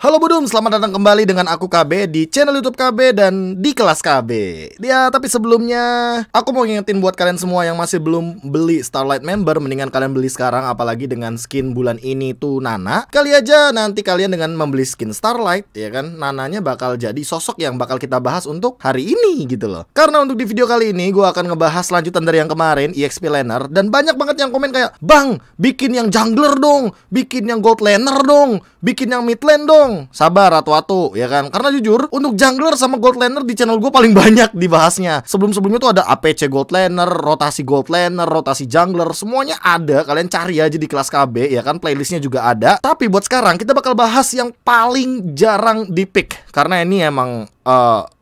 Halo Budum, selamat datang kembali dengan aku KB di channel YouTube KB dan di kelas KB. Ya, tapi sebelumnya aku mau ngingetin buat kalian semua yang masih belum beli Starlight Member, mendingan kalian beli sekarang, apalagi dengan skin bulan ini tuh Nana. Kali aja nanti kalian dengan membeli skin Starlight, ya kan, Nananya bakal jadi sosok yang bakal kita bahas untuk hari ini gitu loh. Karena untuk di video kali ini gue akan ngebahas lanjutan dari yang kemarin, EXP Laner, dan banyak banget yang komen kayak, "Bang, bikin yang jungler dong, bikin yang gold laner dong, bikin yang mid lane dong." Sabar atu-atu ya kan. Karena jujur untuk jungler sama gold laner di channel gue paling banyak dibahasnya. Sebelumnya tuh ada APC gold laner, rotasi gold laner, rotasi jungler, semuanya ada. Kalian cari aja di kelas KB ya kan, playlistnya juga ada. Tapi buat sekarang kita bakal bahas yang paling jarang di pick, karena ini emang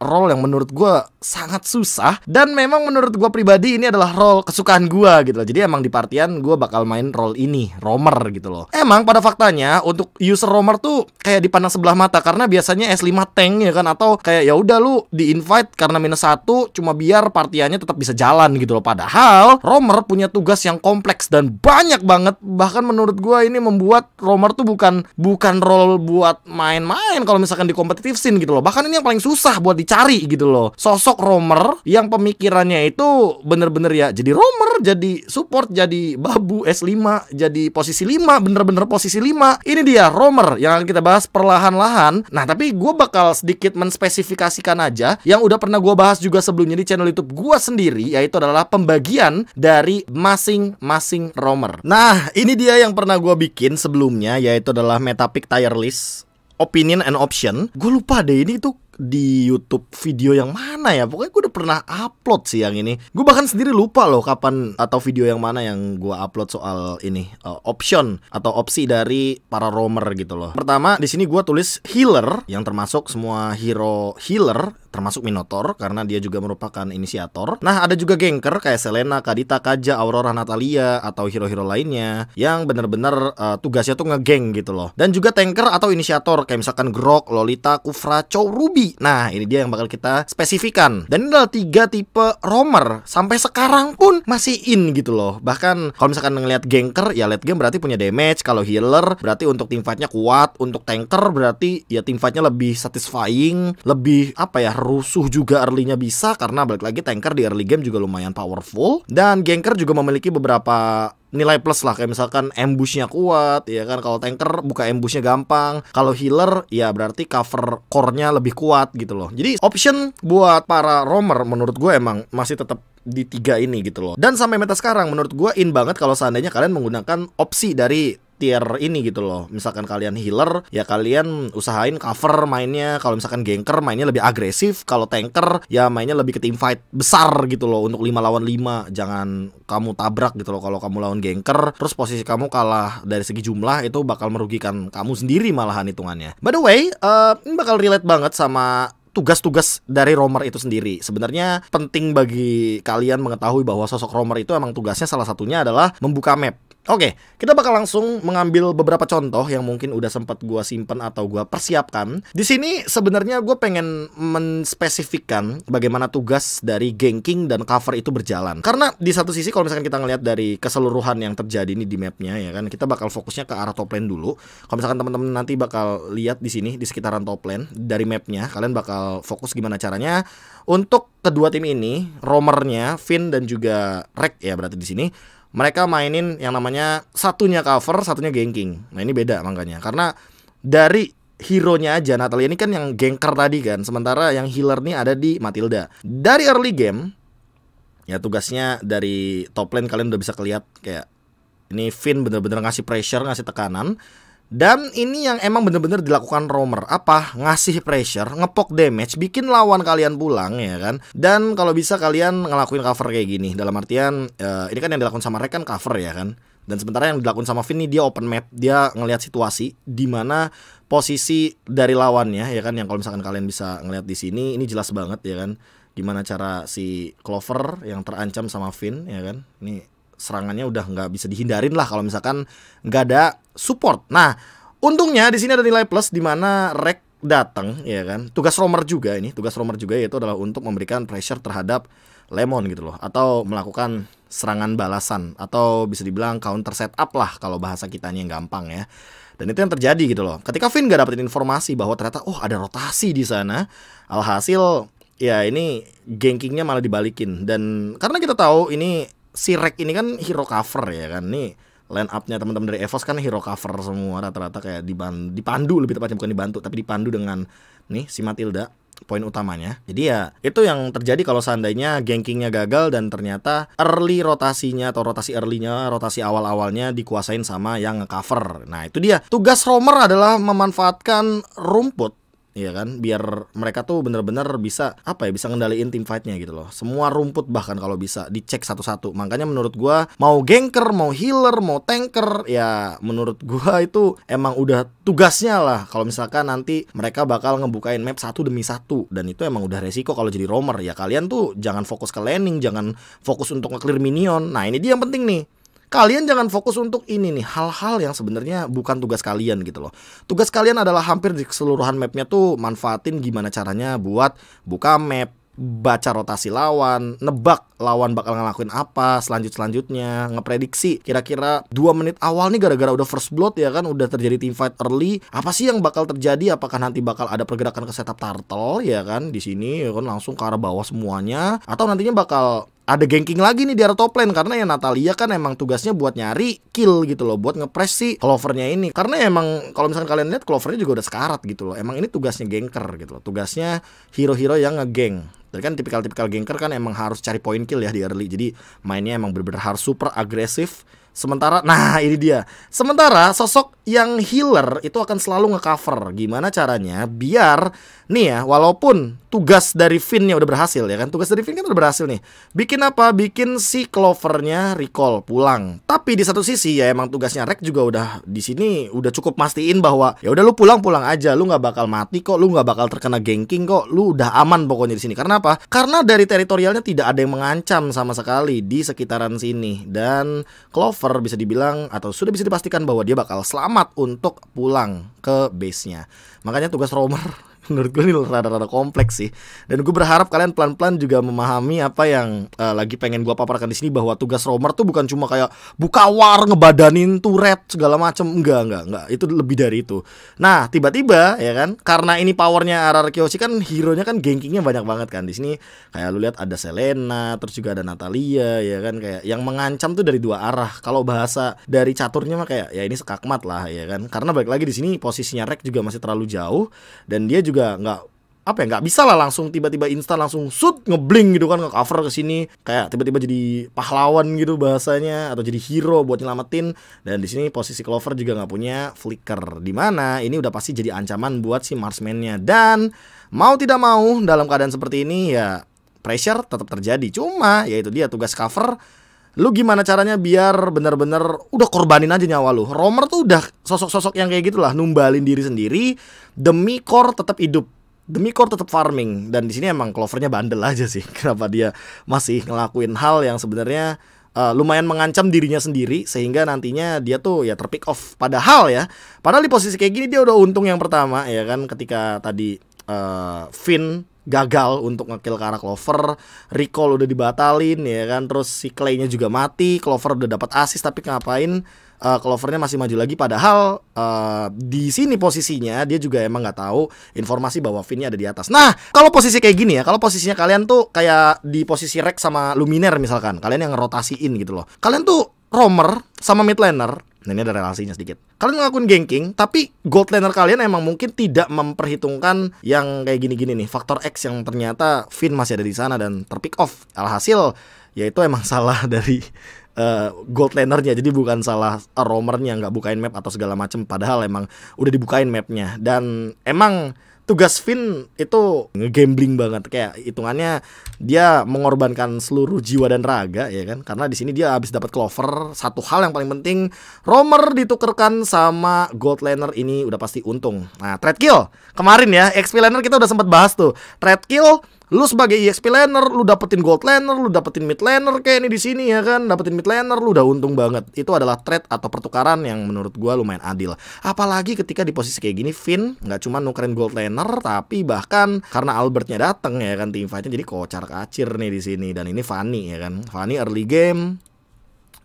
role yang menurut gue sangat susah. Dan memang menurut gue pribadi ini adalah role kesukaan gue gitu loh. Jadi emang di partian gue bakal main role ini, roamer gitu loh. Emang pada faktanya untuk user roamer tuh kayak dipandang sebelah mata, karena biasanya S5 tank ya kan, atau kayak ya udah lu di invite karena -1 cuma biar partiannya tetap bisa jalan gitu loh. Padahal roamer punya tugas yang kompleks dan banyak banget. Bahkan menurut gue ini membuat roamer tuh bukan role buat main-main kalau misalkan di competitive scene gitu loh. Bahkan ini yang paling susah buat dicari gitu loh. Sosok roamer yang pemikirannya itu bener-bener ya jadi roamer, jadi support, jadi babu S5, jadi posisi 5, bener-bener posisi 5. Ini dia roamer yang akan kita bahas perlahan-lahan. Nah, tapi gue bakal sedikit menspesifikasikan aja yang udah pernah gue bahas juga sebelumnya di channel YouTube gue sendiri, yaitu adalah pembagian dari masing-masing roamer. Nah, ini dia yang pernah gue bikin sebelumnya, yaitu adalah meta pick tier list, opinion and option. Gue lupa deh ini tuh di YouTube video yang mana ya. Pokoknya gue udah pernah upload sih yang ini. Gue bahkan sendiri lupa loh kapan atau video yang mana yang gue upload soal ini, option atau opsi dari para roamer gitu loh. Pertama di sini gue tulis healer, yang termasuk semua hero healer, termasuk Minotaur karena dia juga merupakan inisiator. Nah, ada juga ganker kayak Selena, Kadita, Kaja, Aurora, Natalia, atau hero-hero lainnya yang bener-bener tugasnya tuh ngegeng gitu loh. Dan juga tanker atau inisiator kayak misalkan Grok, Lolita, Kufra, Chow, Ruby. Nah, ini dia yang bakal kita spesifikan. Dan ini adalah 3 tipe roamer sampai sekarang pun masih in gitu loh. Bahkan kalau misalkan ngelihat ganker ya late game berarti punya damage. Kalau healer berarti untuk teamfightnya kuat. Untuk tanker berarti ya teamfightnya lebih satisfying, lebih apa ya, rusuh juga early-nya bisa, karena balik lagi tanker di early game juga lumayan powerful. Dan ganker juga memiliki beberapa nilai plus lah, kayak misalkan ambushnya kuat ya kan. Kalau tanker buka ambushnya gampang. Kalau healer ya berarti cover core-nya lebih kuat gitu loh. Jadi option buat para roamer menurut gue emang masih tetap di 3 ini gitu loh. Dan sampai meta sekarang menurut gue in banget kalau seandainya kalian menggunakan opsi dari tier ini gitu loh. Misalkan kalian healer ya kalian usahain cover mainnya. Kalau misalkan ganker mainnya lebih agresif. Kalau tanker ya mainnya lebih ke teamfight besar gitu loh, untuk 5 lawan 5. Jangan kamu tabrak gitu loh kalau kamu lawan ganker, terus posisi kamu kalah dari segi jumlah, itu bakal merugikan kamu sendiri malahan hitungannya. By the way, ini bakal relate banget sama tugas-tugas dari roamer itu sendiri. Sebenarnya penting bagi kalian mengetahui bahwa sosok roamer itu emang tugasnya salah satunya adalah membuka map. Oke, kita bakal langsung mengambil beberapa contoh yang mungkin udah sempat gua simpen atau gua persiapkan. Di sini sebenarnya gue pengen menspesifikkan bagaimana tugas dari ganking dan cover itu berjalan. Karena di satu sisi kalau misalkan kita ngelihat dari keseluruhan yang terjadi ini di mapnya ya kan, kita bakal fokusnya ke arah top lane dulu. Kalau misalkan teman-teman nanti bakal lihat di sini di sekitaran top lane dari mapnya, kalian bakal fokus gimana caranya untuk kedua tim ini, roamernya Finn dan juga Rek ya berarti di sini. Mereka mainin yang namanya satunya cover, satunya ganking. Nah ini beda makanya, karena dari hero-nya aja Natalia ini kan yang ganker tadi kan, sementara yang healer nih ada di Matilda. Dari early game ya tugasnya dari top lane kalian udah bisa kelihatan kayak ini Finn bener-bener ngasih pressure, ngasih tekanan. Dan ini yang emang bener-bener dilakukan roamer. Apa? Ngasih pressure, ngepok damage, bikin lawan kalian pulang ya kan. Dan kalau bisa kalian ngelakuin cover kayak gini. Dalam artian ini kan yang dilakukan sama Rek kan cover ya kan. Dan sementara yang dilakukan sama Finn ini dia open map. Dia ngelihat situasi di mana posisi dari lawannya ya kan. Yang kalau misalkan kalian bisa ngelihat di sini, ini jelas banget ya kan, gimana cara si Clover yang terancam sama Finn ya kan. Ini serangannya udah nggak bisa dihindarin lah kalau misalkan nggak ada support. Nah, untungnya di sini ada nilai plus di mana Rek datang ya kan. Tugas roamer juga ini, tugas roamer juga yaitu adalah untuk memberikan pressure terhadap Lemon gitu loh, atau melakukan serangan balasan, atau bisa dibilang counter setup lah kalau bahasa kitanya yang gampang ya. Dan itu yang terjadi gitu loh. Ketika Finn gak dapetin informasi bahwa ternyata ada rotasi di sana, alhasil ya ini gankingnya malah dibalikin. Dan karena kita tahu ini si Rek ini kan hero cover ya kan. Nih line up-nya teman-teman dari EVOS kan hero cover semua, rata-rata kayak dipandu, lebih tepatnya bukan dibantu tapi dipandu dengan nih si Matilda poin utamanya. Jadi ya itu yang terjadi kalau seandainya gankingnya gagal dan ternyata early rotasinya atau rotasi early-nya, rotasi awal-awalnya dikuasain sama yang nge-cover. Nah itu dia, tugas roamer adalah memanfaatkan rumput, ya kan, biar mereka tuh bener-bener bisa bisa ngendaliin tim fight-nya gitu loh. Semua rumput bahkan kalau bisa dicek satu-satu. Makanya menurut gua mau ganker, mau healer, mau tanker, ya menurut gua itu emang udah tugasnya lah. Kalau misalkan nanti mereka bakal ngebukain map satu demi satu, dan itu emang udah resiko kalau jadi roamer. Ya kalian tuh jangan fokus ke laning, jangan fokus untuk nge-clear minion. Nah ini dia yang penting nih. Kalian jangan fokus untuk ini nih, hal-hal yang sebenarnya bukan tugas kalian gitu loh. Tugas kalian adalah hampir di keseluruhan mapnya tuh manfaatin gimana caranya buat buka map, baca rotasi lawan, nebak lawan bakal ngelakuin apa selanjutnya, ngeprediksi kira-kira 2 menit awal nih gara-gara udah first blood ya kan, udah terjadi team fight early, apa sih yang bakal terjadi? Apakah nanti bakal ada pergerakan ke setup turtle ya kan di sini ya kan, langsung ke arah bawah semuanya, atau nantinya bakal ada ganking lagi nih di arah top lane, karena ya Natalia kan emang tugasnya buat nyari kill gitu loh, buat ngepress si Clovernya ini. Karena emang kalau misalkan kalian lihat Clovernya juga udah sekarat gitu loh. Emang ini tugasnya ganker gitu loh. Tugasnya hero-hero yang ngegeng. Jadi kan tipikal-tipikal ganker kan emang harus cari point kill ya di early. Jadi mainnya emang bener-bener harus super agresif. Sementara, nah ini dia. Sementara sosok yang healer itu akan selalu ngecover. Gimana caranya biar nih ya, walaupun tugas dari Finn-nya udah berhasil ya kan, tugas dari Finn kan udah berhasil nih. Bikin apa? Bikin si Clover-nya recall pulang. Tapi di satu sisi ya emang tugasnya Rek juga udah di sini udah cukup mastiin bahwa ya udah lu pulang aja, lu nggak bakal mati kok, lu nggak bakal terkena ganking kok, lu udah aman pokoknya di sini. Karena apa? Karena dari teritorialnya tidak ada yang mengancam sama sekali di sekitaran sini, dan Clover bisa dibilang atau sudah bisa dipastikan bahwa dia bakal selamat untuk pulang ke base-nya. Makanya tugas roamer menurut gue ini rada-rada kompleks sih. Dan gue berharap kalian pelan-pelan juga memahami apa yang lagi pengen gue paparkan di sini, bahwa tugas roamer tuh bukan cuma kayak buka war, ngebadanin turret segala macem. Enggak. Itu lebih dari itu. Nah, tiba-tiba ya kan, karena ini powernya RR Kyoshi kan, hero-nya kan gankingnya banyak banget kan. Di sini kayak lu lihat ada Selena, terus juga ada Natalia ya kan, kayak yang mengancam tuh dari dua arah. Kalau bahasa dari caturnya mah kayak ya ini sekakmat lah ya kan. Karena balik lagi di sini posisinya Rek juga masih terlalu jauh, dan dia juga nggak bisa lah langsung tiba-tiba instan langsung shoot ngebling gitu kan, nge-cover ke sini kayak tiba-tiba jadi pahlawan gitu bahasanya, atau jadi hero buat nyelamatin. Dan di sini posisi Clover juga nggak punya flicker, dimana ini udah pasti jadi ancaman buat si marksman-nya. Dan mau tidak mau dalam keadaan seperti ini ya pressure tetap terjadi. Cuma ya itu dia tugas cover. Lu gimana caranya biar bener-bener udah korbanin aja nyawa lu. Roamer tuh udah sosok-sosok yang kayak gitulah, numbalin diri sendiri demi core tetap hidup, demi core tetap farming. Dan di sini emang Clovernya bandel aja sih. Kenapa dia masih ngelakuin hal yang sebenarnya lumayan mengancam dirinya sendiri, sehingga nantinya dia tuh ya terpick off. Padahal di posisi kayak gini dia udah untung yang pertama ya kan, ketika tadi Finn gagal untuk ngekill ke arah Clover, recall udah dibatalin ya kan, terus si Clay-nya juga mati, Clover udah dapat assist tapi ngapain Clovernya masih maju lagi. Padahal di sini posisinya dia juga emang nggak tahu informasi bahwa Finn-nya ada di atas. Nah kalau posisi kayak gini ya, kalau posisinya kalian tuh kayak di posisi Rek sama Luminaire misalkan, kalian yang ngerotasiin gitu loh, kalian tuh roamer sama mid laner. Nah ini ada relasinya sedikit. Kalian ngelakuin ganking, tapi gold laner kalian emang mungkin tidak memperhitungkan yang kayak gini-gini nih, faktor X yang ternyata Finn masih ada di sana dan terpick off. Alhasil ya itu emang salah dari gold lanernya, jadi bukan salah roamernya nggak bukain map atau segala macem. Padahal emang udah dibukain mapnya. Dan emang tugas Finn itu ngegambling banget, kayak hitungannya dia mengorbankan seluruh jiwa dan raga ya kan, karena di sini dia habis dapat Clover. Satu hal yang paling penting, roamer ditukerkan sama gold laner ini udah pasti untung. Nah trade kill kemarin ya, XP laner kita udah sempat bahas tuh. Trade kill, lu sebagai EXP laner, lu dapetin gold laner, lu dapetin mid laner kayak ini di sini ya kan, dapetin mid laner, lu udah untung banget. Itu adalah trade atau pertukaran yang menurut gua lumayan adil. Apalagi ketika di posisi kayak gini, Finn nggak cuma nukerin gold laner, tapi bahkan karena Albertnya dateng ya kan, team fightnya jadi kocar kacir nih di sini. Dan ini Fanny ya kan, Fanny early game,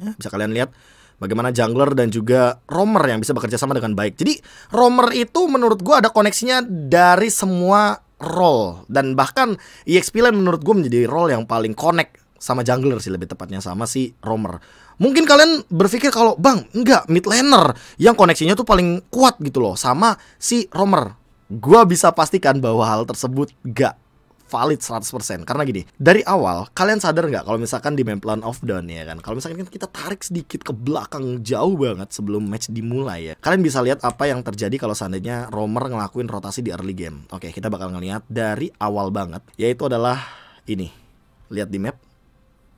bisa kalian lihat bagaimana jungler dan juga roamer yang bisa bekerja sama dengan baik. Jadi roamer itu menurut gue ada koneksinya dari semua role, dan bahkan EXP Lane menurut gue menjadi role yang paling connect sama jungler sih, lebih tepatnya sama si roamer. Mungkin kalian berpikir kalau bang, enggak, mid laner yang koneksinya tuh paling kuat gitu loh sama si roamer. Gua bisa pastikan bahwa hal tersebut gak valid 100%. Karena gini, dari awal kalian sadar nggak kalau misalkan di main plan of Dawn ya kan, kalau misalkan kita tarik sedikit ke belakang jauh banget sebelum match dimulai ya, kalian bisa lihat apa yang terjadi kalau seandainya roamer ngelakuin rotasi di early game. Oke, kita bakal ngelihat dari awal banget, yaitu adalah ini. Lihat di map.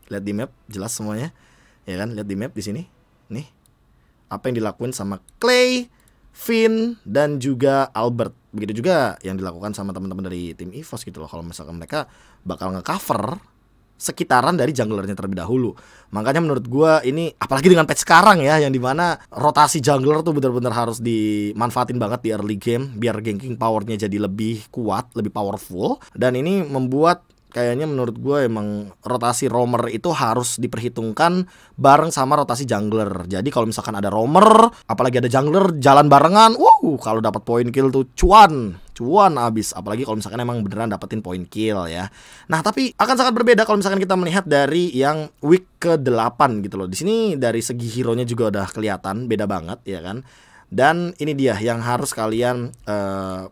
Lihat di map, jelas semuanya. Ya kan, lihat di map di sini. Nih. Apa yang dilakuin sama Clay, Finn, dan juga Albert. Begitu juga yang dilakukan sama teman-teman dari tim EVOS gitu loh. Kalau misalkan mereka bakal ngecover sekitaran dari junglernya terlebih dahulu. Makanya menurut gua ini, apalagi dengan patch sekarang ya, yang dimana rotasi jungler tuh benar-benar harus dimanfaatin banget di early game biar ganking powernya jadi lebih kuat, lebih powerful. Dan ini membuat kayaknya menurut gue emang rotasi roamer itu harus diperhitungkan bareng sama rotasi jungler. Jadi kalau misalkan ada roamer, apalagi ada jungler jalan barengan, kalau dapat point kill tuh cuan abis. Apalagi kalau misalkan emang beneran dapetin point kill ya. Nah tapi akan sangat berbeda kalau misalkan kita melihat dari yang week ke-8 gitu loh. Di sini dari segi hero-nya juga udah kelihatan beda banget ya kan. Dan ini dia yang harus kalian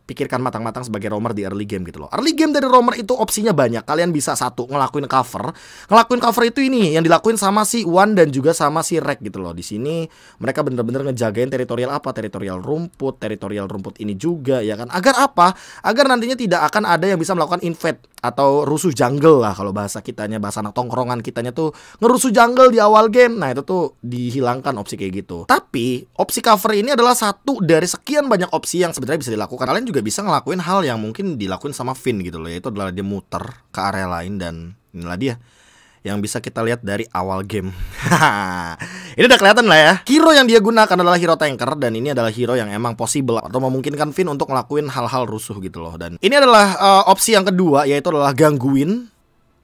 pikirkan matang-matang sebagai roamer di early game gitu loh. Early game dari roamer itu opsinya banyak. Kalian bisa satu, ngelakuin cover. Ngelakuin cover itu ini yang dilakuin sama si Wan dan juga sama si Rek gitu loh. Di sini mereka bener-bener ngejagain teritorial apa? Teritorial rumput ini juga ya kan. Agar apa? Agar nantinya tidak akan ada yang bisa melakukan invade atau rusuh jungle lah, kalau bahasa kitanya, bahasa anak tongkrongan kitanya tuh ngerusuh jungle di awal game. Nah itu tuh dihilangkan opsi kayak gitu. Tapi opsi cover ini adalah satu dari sekian banyak opsi yang sebenarnya bisa dilakukan. Kalian juga bisa ngelakuin hal yang mungkin dilakuin sama Finn gitu loh, yaitu adalah dia muter ke area lain. Dan inilah dia yang bisa kita lihat dari awal game. Ini udah kelihatan lah ya. Hero yang dia gunakan adalah hero tanker, dan ini adalah hero yang emang possible atau memungkinkan Finn untuk ngelakuin hal-hal rusuh gitu loh. Dan ini adalah opsi yang kedua, yaitu adalah gangguin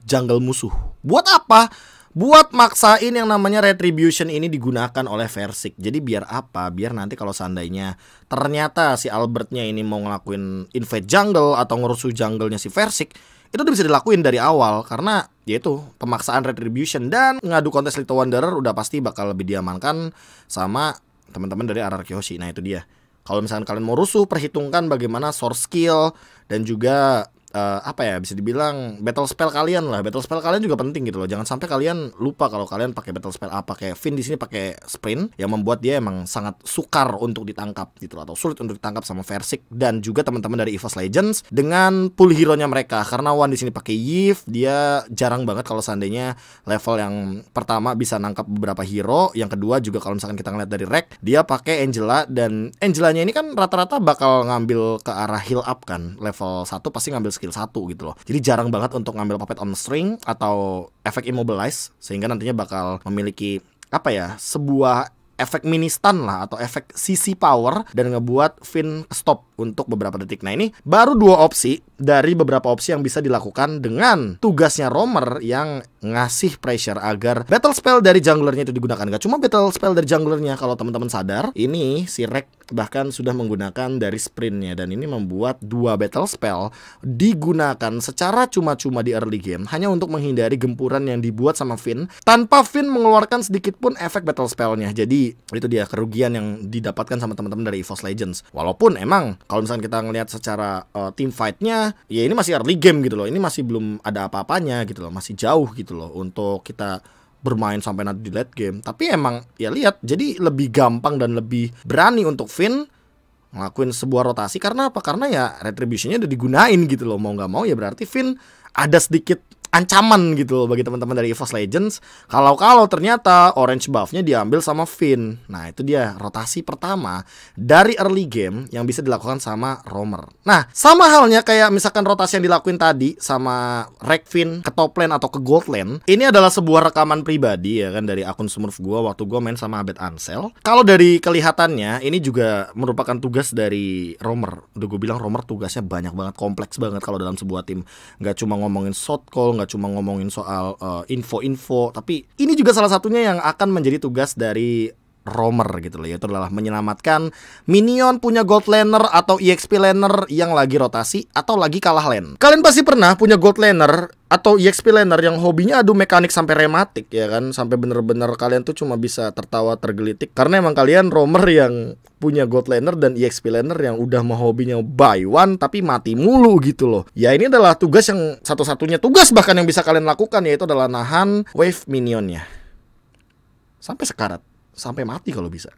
jungle musuh. Buat apa? Buat maksain yang namanya retribution ini digunakan oleh Versik. Jadi biar apa? Biar nanti kalau seandainya ternyata si Albertnya ini mau ngelakuin invade jungle atau ngerusuh jungle-nya si Versik, itu udah bisa dilakuin dari awal. Karena yaitu pemaksaan retribution. Dan ngadu kontes Little Wanderer udah pasti bakal lebih diamankan sama teman-teman dari RRQ Hoshi. Nah itu dia. Kalau misalkan kalian mau rusuh, perhitungkan bagaimana source skill dan juga apa ya, bisa dibilang battle spell kalian lah. Battle spell kalian juga penting gitu loh. Jangan sampai kalian lupa kalau kalian pakai battle spell apa. Kayak Finn di sini pakai sprint yang membuat dia emang sangat sukar untuk ditangkap gitu loh, atau sulit untuk ditangkap sama Versik dan juga teman-teman dari EVOS Legends dengan pool hero-nya mereka. Karena Wan di sini pakai Yves, dia jarang banget kalau seandainya level yang pertama bisa nangkap beberapa hero. Yang kedua juga kalau misalkan kita ngeliat dari Rek, dia pakai Angela, dan Angelanya ini kan rata-rata bakal ngambil ke arah heal up kan. Level 1 pasti ngambil skill 1 gitu loh. Jadi jarang banget untuk ngambil puppet on string atau efek immobilize, sehingga nantinya bakal memiliki apa ya, sebuah efek mini stun lah atau efek CC power dan ngebuat Finn stop untuk beberapa detik. Nah ini baru dua opsi dari beberapa opsi yang bisa dilakukan dengan tugasnya roamer yang ngasih pressure agar battle spell dari junglernya itu digunakan. Gak cuma battle spell dari junglernya, kalau teman-teman sadar, ini si Rek bahkan sudah menggunakan dari sprintnya, dan ini membuat dua battle spell digunakan secara cuma-cuma di early game hanya untuk menghindari gempuran yang dibuat sama Finn tanpa Finn mengeluarkan sedikit pun efek battle spellnya. Jadi itu dia kerugian yang didapatkan sama teman-teman dari EVOS Legends. Walaupun emang kalau misalnya kita ngelihat secara team fight-nya, ya ini masih early game gitu loh. Ini masih belum ada apa-apanya gitu loh, masih jauh gitu loh untuk kita bermain sampai nanti di late game. Tapi emang ya lihat, jadi lebih gampang dan lebih berani untuk Finn ngelakuin sebuah rotasi. Karena apa? Karena ya retributionnya udah digunain gitu loh. Mau nggak mau ya berarti Finn ada sedikit ancaman gitu loh bagi teman-teman dari EVOS Legends kalau ternyata orange buff-nya diambil sama Finn. Nah itu dia rotasi pertama dari early game yang bisa dilakukan sama roamer. Nah sama halnya kayak misalkan rotasi yang dilakuin tadi sama Rek Finn ke top lane atau ke gold lane, ini adalah sebuah rekaman pribadi ya kan dari akun Smurf gua waktu gua main sama Abed Ansel. Kalau dari kelihatannya ini juga merupakan tugas dari roamer. Udah gue bilang roamer tugasnya banyak banget, kompleks banget kalau dalam sebuah tim. Nggak cuma ngomongin shot call, nggak cuma ngomongin soal info-info, tapi ini juga salah satunya yang akan menjadi tugas dari Roamer gitu loh, yaitu adalah menyelamatkan minion punya gold laner atau EXP laner yang lagi rotasi atau lagi kalah lane. Kalian pasti pernah punya gold laner atau EXP laner yang hobinya adu mekanik sampai rematik ya kan, sampai bener-bener kalian tuh cuma bisa tertawa tergelitik karena emang kalian roamer yang punya gold laner dan EXP laner yang udah mau hobinya buy one tapi mati mulu gitu loh. Ya ini adalah tugas yang satu-satunya tugas bahkan yang bisa kalian lakukan, yaitu adalah nahan wave minionnya sampai sekarat, sampai mati kalau bisa.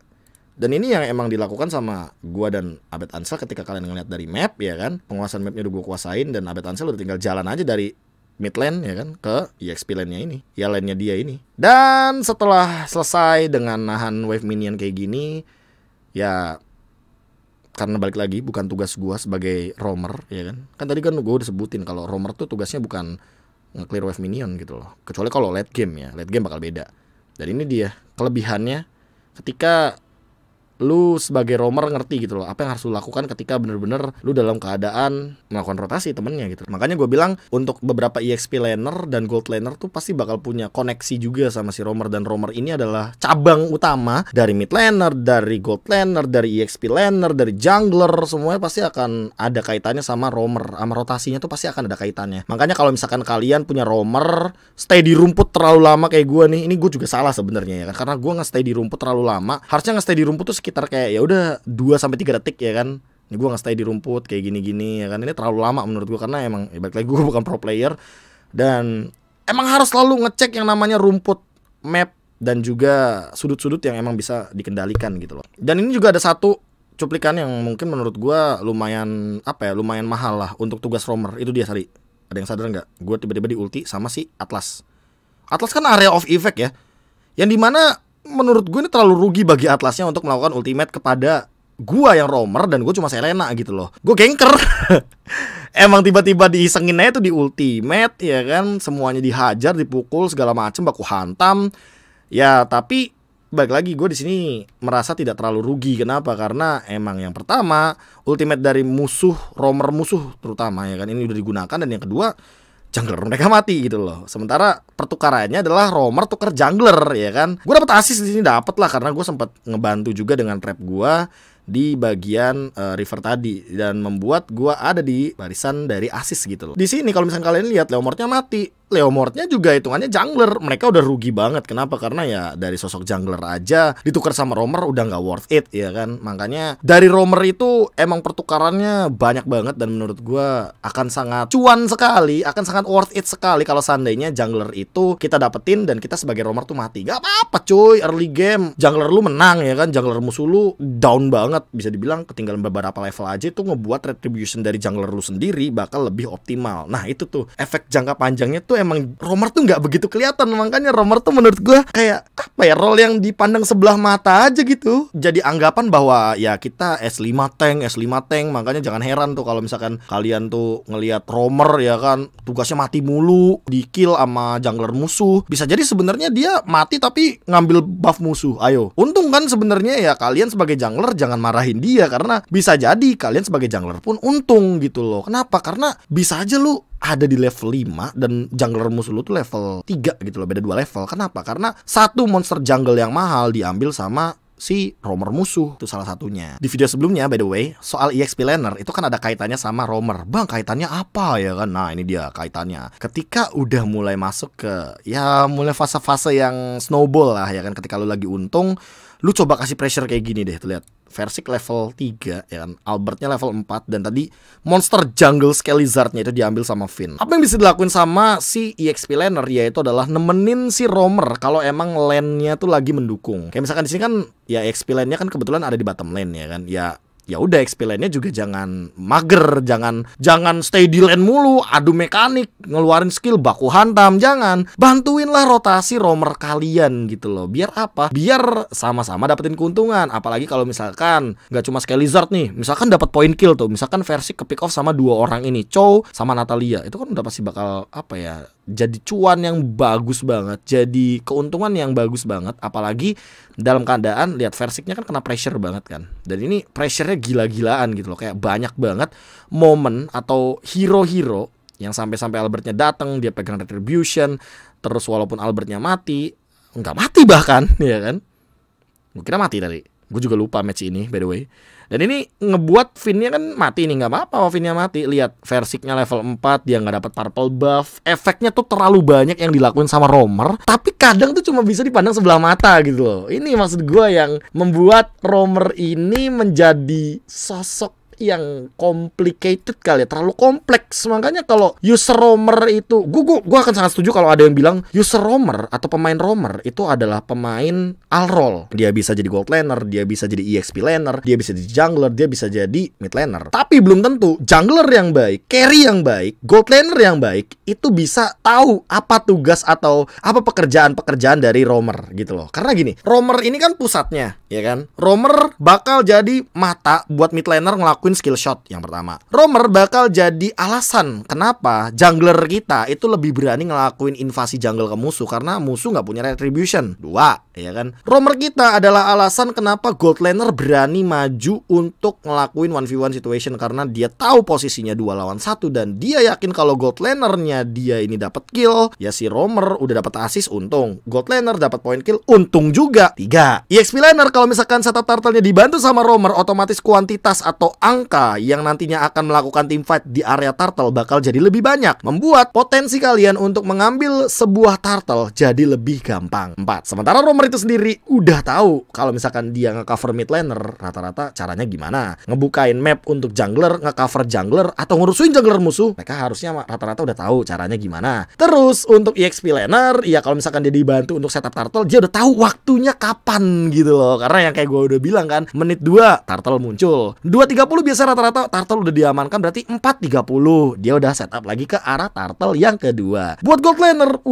Dan ini yang emang dilakukan sama gua dan Abed Ansel ketika kalian ngeliat dari map ya kan. Penguasaan mapnya udah gua kuasain dan Abed Ansel udah tinggal jalan aja dari mid lane ya kan ke EXP lane-nya ini. Ya lane-nya dia ini. Dan setelah selesai dengan nahan wave minion kayak gini, ya karena balik lagi bukan tugas gua sebagai roamer ya kan. Kan tadi kan gua udah sebutin kalau roamer tuh tugasnya bukan nge-clear wave minion gitu loh. Kecuali kalau late game ya. Late game bakal beda. Dan ini dia kelebihannya ketika lu sebagai roamer ngerti gitu loh apa yang harus lu lakukan ketika bener-bener lu dalam keadaan melakukan rotasi temennya gitu. Makanya gue bilang untuk beberapa EXP laner dan gold laner tuh pasti bakal punya koneksi juga sama si roamer. Dan roamer ini adalah cabang utama dari mid laner, dari gold laner, dari EXP laner, dari jungler. Semuanya pasti akan ada kaitannya sama roamer. Sama rotasinya tuh pasti akan ada kaitannya. Makanya kalau misalkan kalian punya roamer stay di rumput terlalu lama kayak gue nih, ini gue juga salah sebenarnya ya kan. Karena gue nge-stay di rumput terlalu lama. Harusnya nge-stay di rumput tuh sekitar kayak ya udah 2-3 detik ya kan. Ini gue nge-stay di rumput kayak gini-gini ya kan. Ini terlalu lama menurut gue karena emang ya balik lagi gue bukan pro player dan emang harus selalu ngecek yang namanya rumput, map dan juga sudut-sudut yang emang bisa dikendalikan gitu loh. Dan ini juga ada satu cuplikan yang mungkin menurut gue lumayan lumayan mahal lah untuk tugas roamer. Itu dia tadi. Ada yang sadar nggak? Gue tiba-tiba di ulti sama si Atlas. Atlas kan area of effect ya. Yang dimana menurut gue ini terlalu rugi bagi Atlasnya untuk melakukan ultimate kepada gua yang roamer dan gue cuma Selena gitu loh. Gue gengker. Emang tiba-tiba diisengin aja tuh di ultimate ya kan, semuanya dihajar, dipukul segala macem, baku hantam. Ya tapi balik lagi gue di sini merasa tidak terlalu rugi. Kenapa? Karena emang yang pertama ultimate dari musuh, roamer musuh terutama ya kan, ini udah digunakan. Dan yang kedua jungler mereka mati gitu loh. Sementara pertukarannya adalah roamer tuker jungler ya kan. Gue dapet assist di sini, dapet lah karena gue sempat ngebantu juga dengan trap gue di bagian river tadi dan membuat gue ada di barisan dari assist gitu loh. Di sini kalau misalnya kalian lihat Leomordnya mati, Leomordnya juga hitungannya jungler. Mereka udah rugi banget. Kenapa? Karena ya dari sosok jungler aja ditukar sama roamer udah nggak worth it ya kan. Makanya dari roamer itu emang pertukarannya banyak banget dan menurut gue akan sangat cuan sekali, akan sangat worth it sekali kalau seandainya jungler itu kita dapetin dan kita sebagai roamer tuh mati. Gak apa-apa cuy, early game jungler lu menang ya kan, jungler musuh lu down banget, bisa dibilang ketinggalan beberapa level aja itu ngebuat retribution dari jungler lu sendiri bakal lebih optimal. Nah itu tuh efek jangka panjangnya tuh emang roamer tuh nggak begitu kelihatan. Makanya roamer tuh menurut gue kayak apa ya, role yang dipandang sebelah mata aja gitu. Jadi anggapan bahwa ya kita S5 tank. Makanya jangan heran tuh kalau misalkan kalian tuh ngelihat roamer ya kan tugasnya mati mulu, di kill sama jungler musuh. Bisa jadi sebenarnya dia mati tapi ngambil buff musuh. Ayo, untung kan sebenarnya ya kalian sebagai jungler jangan marahin dia, karena bisa jadi kalian sebagai jungler pun untung gitu loh. Kenapa? Karena bisa aja lu ada di level 5 dan jungler musuh lu tuh level 3 gitu loh, beda 2 level. Kenapa? Karena satu monster jungle yang mahal diambil sama si roamer musuh, itu salah satunya. Di video sebelumnya by the way, soal EXP laner itu kan ada kaitannya sama roamer. Bang, kaitannya apa ya kan? Nah, ini dia kaitannya. Ketika udah mulai masuk ke ya mulai fase-fase yang snowball lah ya kan, ketika lu lagi untung, lu coba kasih pressure kayak gini deh, tuh lihat. Versik level 3 ya kan, Albertnya level 4 dan tadi monster jungle Skelizardnya itu diambil sama Finn. Apa yang bisa dilakuin sama si EXP laner yaitu adalah nemenin si roamer kalau emang lane-nya tuh lagi mendukung. Kayak misalkan di sini kan ya EXP lane-nya kan kebetulan ada di bottom lane ya kan. Ya udah XP lane-nya juga jangan mager, jangan stay di lane mulu, adu mekanik, ngeluarin skill baku hantam, jangan. Bantuinlah rotasi roamer kalian gitu loh. Biar apa? Biar sama-sama dapetin keuntungan. Apalagi kalau misalkan nggak cuma Skelizard nih, misalkan dapat point kill tuh, misalkan versi ke pick off sama 2 orang ini, Chow sama Natalia. Itu kan udah pasti bakal apa ya? Jadi cuan yang bagus banget, jadi keuntungan yang bagus banget. Apalagi dalam keadaan lihat Versiknya kan kena pressure banget kan. Dan ini pressure-nya gila-gilaan gitu loh. Kayak banyak banget momen atau hero-hero yang sampai-sampai Albertnya datang, dia pegang retribution, terus walaupun Albertnya mati, nggak mati bahkan, ya kan. Gue kira mati tadi. Gue juga lupa match ini by the way. Dan ini ngebuat Finn-nya kan mati nih. Gak apa-apa Finn-nya mati. Lihat Versiknya level 4, dia gak dapat purple buff. Efeknya tuh terlalu banyak yang dilakuin sama Roamer, tapi kadang tuh cuma bisa dipandang sebelah mata gitu loh. Ini maksud gue yang membuat Roamer ini menjadi sosok yang complicated kali ya, terlalu kompleks. Makanya kalau user roamer itu, gue akan sangat setuju kalau ada yang bilang user roamer atau pemain roamer itu adalah pemain all role. Dia bisa jadi gold laner, dia bisa jadi EXP laner, dia bisa jadi jungler, dia bisa jadi mid laner. Tapi belum tentu jungler yang baik, carry yang baik, gold laner yang baik itu bisa tahu apa tugas atau apa pekerjaan-pekerjaan dari roamer gitu loh. Karena gini, roamer ini kan pusatnya, ya kan? Roamer bakal jadi mata buat mid laner ngelakuin skill shot yang pertama. Roamer bakal jadi alasan kenapa jungler kita itu lebih berani ngelakuin invasi jungle ke musuh, karena musuh nggak punya retribution. Dua, ya kan? Roamer kita adalah alasan kenapa gold laner berani maju untuk ngelakuin 1v1 situation, karena dia tahu posisinya 2 lawan 1 dan dia yakin kalau gold lanernya dia ini dapat kill, ya si roamer udah dapat assist, untung. Gold laner dapat point kill, untung juga. 3, EXP laner kalau misalkan setup turtle-nya dibantu sama roamer, otomatis kuantitas atau angka yang nantinya akan melakukan teamfight di area turtle bakal jadi lebih banyak, membuat potensi kalian untuk mengambil sebuah turtle jadi lebih gampang. 4, sementara roamer itu sendiri udah tahu kalau misalkan dia nge-cover mid laner, rata-rata caranya gimana, ngebukain map untuk jungler, nge-cover jungler, atau ngurusin jungler musuh. Mereka harusnya rata-rata udah tahu caranya gimana. Terus untuk EXP laner, ya kalau misalkan dia dibantu untuk setup turtle, dia udah tahu waktunya kapan gitu loh. Karena yang kayak gue udah bilang kan, menit 2 turtle muncul, 2.30 biasa rata-rata turtle udah diamankan, berarti 4.30 dia udah setup lagi ke arah turtle yang kedua. Buat gold laner,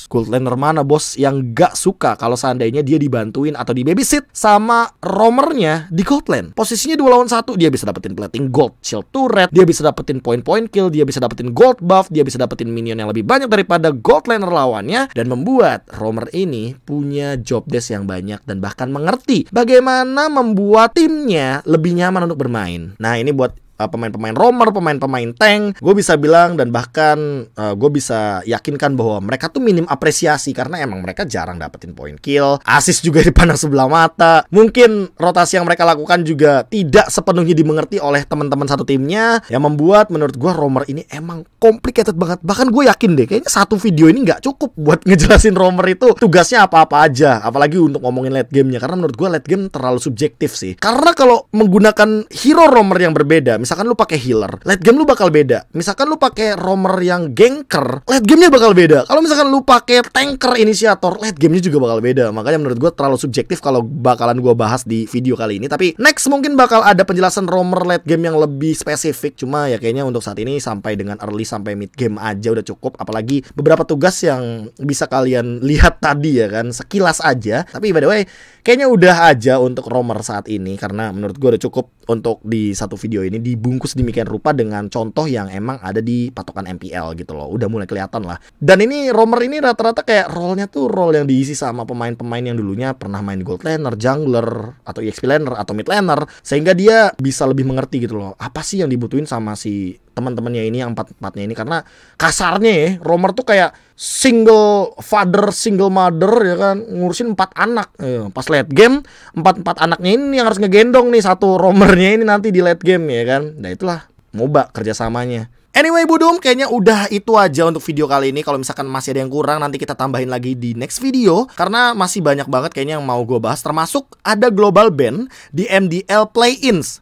gold laner mana bos yang gak suka kalau seandainya dia dibantuin atau di babysit sama roamernya di gold lane. Posisinya 2 lawan 1, dia bisa dapetin plating gold, shield turret, dia bisa dapetin point kill, dia bisa dapetin gold buff, dia bisa dapetin minion yang lebih banyak daripada gold laner lawannya, dan membuat roamer ini punya job desk yang banyak dan bahkan mengerti bagaimana membuat timnya lebih nyaman untuk bermain. Nah ini buat pemain-pemain roamer, pemain-pemain tank, gue bisa bilang dan bahkan gue bisa yakinkan bahwa mereka tuh minim apresiasi karena emang mereka jarang dapetin point kill, assist juga dipandang sebelah mata. Mungkin rotasi yang mereka lakukan juga tidak sepenuhnya dimengerti oleh teman-teman satu timnya, yang membuat menurut gue roamer ini emang complicated banget. Bahkan gue yakin deh, kayaknya satu video ini nggak cukup buat ngejelasin roamer itu tugasnya apa-apa aja, apalagi untuk ngomongin late gamenya, karena menurut gue late game terlalu subjektif sih. Karena kalau menggunakan hero roamer yang berbeda, misalkan lu pakai healer, late game lu bakal beda. Misalkan lu pakai roamer yang ganker, late gamenya bakal beda. Kalau misalkan lu pakai tanker inisiator, late gamenya juga bakal beda. Makanya menurut gue terlalu subjektif kalau bakalan gue bahas di video kali ini. Tapi next mungkin bakal ada penjelasan roamer late game yang lebih spesifik. Cuma ya kayaknya untuk saat ini sampai dengan early sampai mid game aja udah cukup. Apalagi beberapa tugas yang bisa kalian lihat tadi ya kan, sekilas aja. Tapi by the way, kayaknya udah aja untuk roamer saat ini, karena menurut gue udah cukup untuk di satu video ini dibungkus demikian rupa dengan contoh yang emang ada di patokan MPL gitu loh. Udah mulai kelihatan lah. Dan ini roamer ini rata-rata kayak role-nya tuh role yang diisi sama pemain-pemain yang dulunya pernah main gold laner, jungler, atau EXP laner, atau mid laner, sehingga dia bisa lebih mengerti gitu loh, apa sih yang dibutuhin sama si teman-temannya ini yang empat-empatnya ini. Karena kasarnya ya, roamer tuh kayak single father, single mother ya kan, ngurusin 4 anak. Pas late game, 4 anaknya ini yang harus ngegendong nih satu roamernya ini nanti di late game ya kan. Nah itulah MOBA kerjasamanya. Anyway Budum, kayaknya udah itu aja untuk video kali ini. Kalau misalkan masih ada yang kurang, nanti kita tambahin lagi di next video, karena masih banyak banget kayaknya yang mau gue bahas. Termasuk ada global ban di MDL play-ins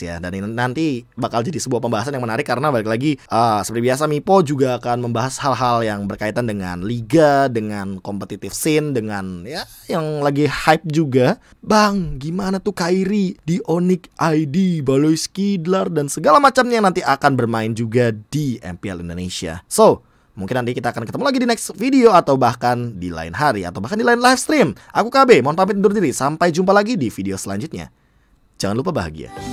ya, dan ini nanti bakal jadi sebuah pembahasan yang menarik karena balik lagi seperti biasa Mipo juga akan membahas hal-hal yang berkaitan dengan liga, dengan competitive scene, dengan ya yang lagi hype juga. Bang, gimana tuh Kairi di Onyx ID, Baloy Skidlar dan segala macamnya yang nanti akan bermain juga di MPL Indonesia. So mungkin nanti kita akan ketemu lagi di next video, atau bahkan di lain hari, atau bahkan di lain live stream. Aku KB, mohon pamit undur diri. Sampai jumpa lagi di video selanjutnya. Jangan lupa bahagia.